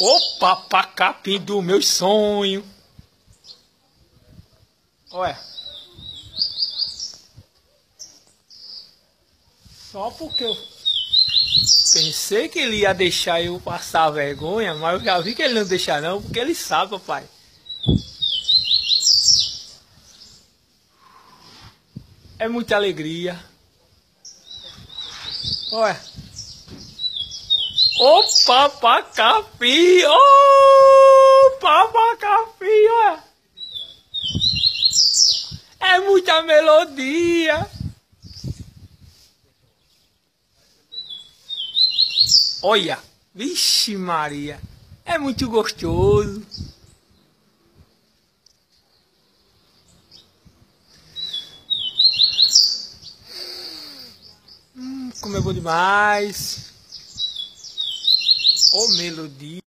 Opa, pacapim do meu sonho. Olha. Só porque eu pensei que ele ia deixar eu passar vergonha, mas eu já vi que ele não deixa não, porque ele sabe, papai. É muita alegria. Olha. Opa, pacapim! Opa, pacapim, olha. É muita melodia. Olha, vixe Maria, é muito gostoso. Como é bom demais. Ô melodia.